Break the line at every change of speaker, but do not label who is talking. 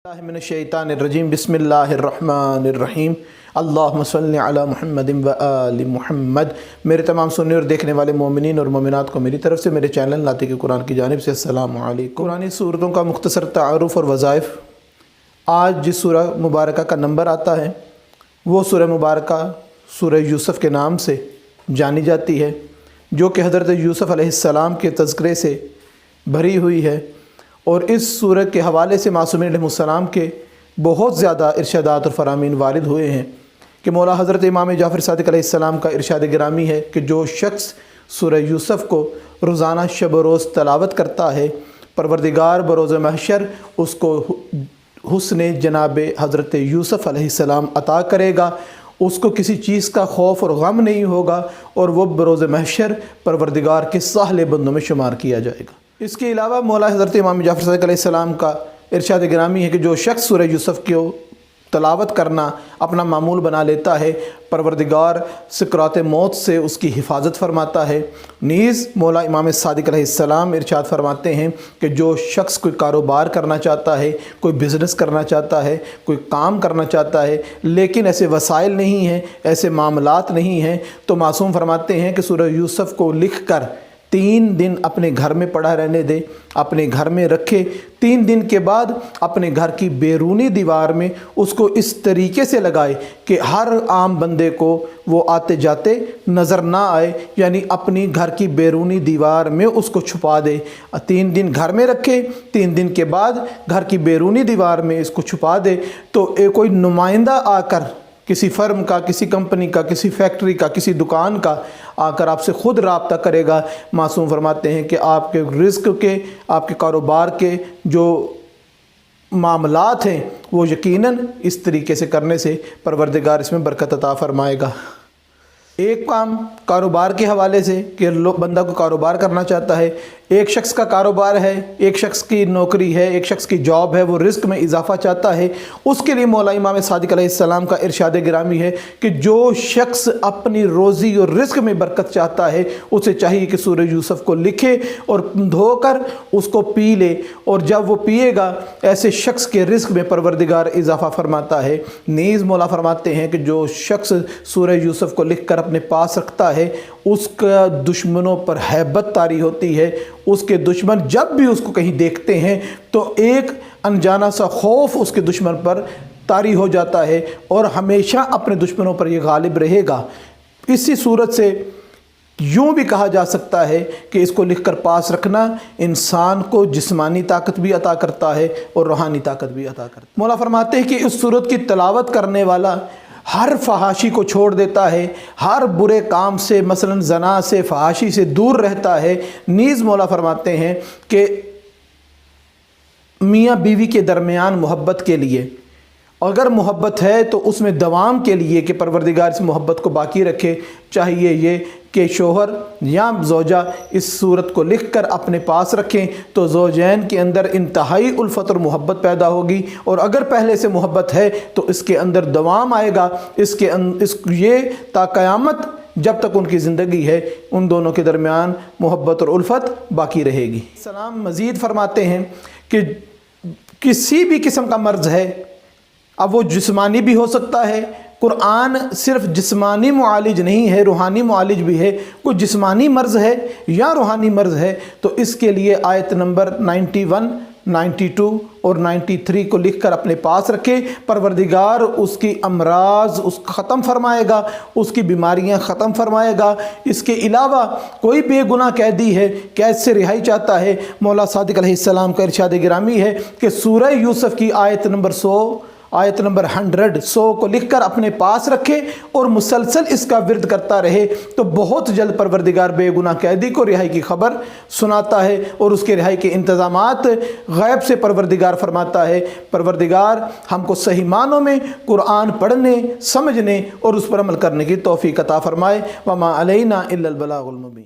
मिनश्शैतानिर्रजीम बिस्मिल्लाहिर्रहमानिर्रहीम अल्लाहुम्मा सल्लि अला मुहम्मदिन व आलि मुहम्मद। मेरे तमाम सुनने और देखने वाले मोमिनीन और मोमिनात को मेरी तरफ से मेरे चैनल नातिक़ कुरान की जानिब से अस्सलामु अलैकुम। कुरानी सूरतों का मुख्तसर तारुफ़ और वज़ाइफ़। आज जिस सूरह मुबारक का नंबर आता है वो सूरह मुबारक सूरह यूसुफ़ के नाम से जानी जाती है, जो कि हज़रत यूसुफ़ अलैहिस्सलाम के तज़किरे से भरी हुई है। और इस सूरत के हवाले से मासूमीन अलैहिस्सलाम के बहुत ज़्यादा इरशादात और फ़रामीन वारिद हुए हैं कि मौला हज़रत इमाम जाफ़र सादिक़ अलैहिस्सलाम का इरशाद गिरामी है कि जो शख्स सूरह यूसुफ़ को रोज़ाना शब रोज़ तलावत करता है, परवरदिगार बरोज़ महशर उसको हुस्न जनाब हज़रत यूसुफ़ अलैहिस्सलाम अता करेगा। उसको किसी चीज़ का खौफ और गम नहीं होगा और वो बरोज़ महशर परवरदिगार के साहले बंदों में शुमार किया जाएगा। इसके अलावा मौला हज़रत इमाम जाफ़र सादिक़ अलैहिस्सलाम का इरशाद गिरामी है कि जो शख्स सूरह यूसुफ़ को तलावत करना अपना मामूल बना लेता है, परवरदिगार सकरात मौत से उसकी हिफाजत फरमाता है। नीज़ मौला इमाम सादिक़ अलैहिस्सलाम इरशाद फरमाते हैं कि जो शख्स कोई कारोबार करना चाहता है, कोई बिज़नेस करना चाहता है, कोई काम करना चाहता है, लेकिन ऐसे वसाइल नहीं हैं, ऐसे मामलात नहीं हैं, तो मासूम फरमाते हैं कि सूरह यूसुफ़ को लिख कर 3 दिन अपने घर में पड़ा रहने दे, अपने घर में रखे। 3 दिन के बाद अपने घर की बैरूनी दीवार में उसको इस तरीके से लगाए कि हर आम बंदे को वो आते जाते नज़र ना आए, यानी अपनी घर की बैरूनी दीवार में उसको छुपा दे। 3 दिन घर में रखे, 3 दिन के बाद घर की बैरूनी दीवार में इसको छुपा दे, तो कोई नुमाइंदा आकर किसी फर्म का, किसी कंपनी का, किसी फैक्ट्री का, किसी दुकान का आकर आपसे ख़ुद राब्ता करेगा। मासूम फरमाते हैं कि आपके रिज़्क़ के, आपके कारोबार के जो मामलात हैं वो यकीनन इस तरीके से करने से परवरदिगार इसमें बरकत अता फ़रमाएगा। एक काम कारोबार के हवाले से कि बंदा को कारोबार करना चाहता है, एक शख्स का कारोबार है, एक शख्स की नौकरी है, एक शख्स की जॉब है, वो रिस्क में इजाफ़ा चाहता है, उसके लिए मौला इमाम सादिक़ अलैहिस्सलाम का इरशाद गिरामी है कि जो शख्स अपनी रोज़ी और रिस्क में बरकत चाहता है उसे चाहिए कि सूरह यूसुफ़ को लिखे और धोकर उसको पी ले, और जब वो पिएगा ऐसे शख्स के रिस्क में परवरदिगार इजाफ़ा फरमाता है। नीज़ मौला फरमाते हैं कि जो शख्स सूरह यूसुफ़ को लिख कर अपने पास रखता है उसका दुश्मनों पर हैबत तारी होती है। उसके दुश्मन जब भी उसको कहीं देखते हैं तो एक अनजाना सा खौफ उसके दुश्मन पर तारी हो जाता है और हमेशा अपने दुश्मनों पर ये गालिब रहेगा। इसी सूरत से यूँ भी कहा जा सकता है कि इसको लिखकर पास रखना इंसान को जिस्मानी ताकत भी अता करता है और रूहानी ताकत भी अता करता है। मौला फरमाते हैं कि इस सूरत की तिलावत करने वाला हर फहाशी को छोड़ देता है, हर बुरे काम से मसलन ज़ना से, फहाशी से दूर रहता है। नीज़ मौला फरमाते हैं कि मियाँ बीवी के दरमियान मोहब्बत के लिए, अगर मोहब्बत है तो उसमें दवाम के लिए कि परवरदिगार इस मोहब्बत को बाकी रखे, चाहिए ये कि शोहर या ज़ौजा इस सूरत को लिख कर अपने पास रखें तो ज़ौजैन के अंदर इंतहाई उल्फत और मोहब्बत पैदा होगी। और अगर पहले से मोहब्बत है तो इसके अंदर दवाम आएगा, ये ता क़यामत जब तक उनकी ज़िंदगी है उन दोनों के दरमियान मोहब्बत और उल्फत बाकी रहेगी। सलाम मज़ीद फरमाते हैं कि किसी भी किस्म का मर्ज़ है, अब वो जिस्मानी भी हो सकता है, कुरान सिर्फ जिस्मानी मुआलिज नहीं है, रूहानी मुआलिज भी है। कोई जिस्मानी मर्ज़ है या रूहानी मर्ज़ है तो इसके लिए आयत नंबर 91, 92 और 93 को लिख कर अपने पास रखे। परवरदिगार उसकी अमराज ख़त्म फरमाएगा, उसकी बीमारियां ख़त्म फरमाएगा। इसके अलावा कोई बेगुनाह कैदी है, कैद से रिहाई चाहता है, मौला सादिक़ अलैहिस्सलाम का इरशाद गिरामी है कि सूरह यूसुफ़ की आयत नंबर 100 को लिखकर अपने पास रखे और मुसलसल इसका विर्द करता रहे तो बहुत जल्द परवरदिगार बेगुनाह कैदी को रिहाई की खबर सुनाता है और उसके रिहाई के इंतज़ामात गैब से परवरदिगार फरमाता है। परवरदिगार हमको सही मानों में कुरान पढ़ने, समझने और उस पर अमल करने की तौफीक अता फरमाए। वमा अलैना इल्लल बलागुल मुबीन।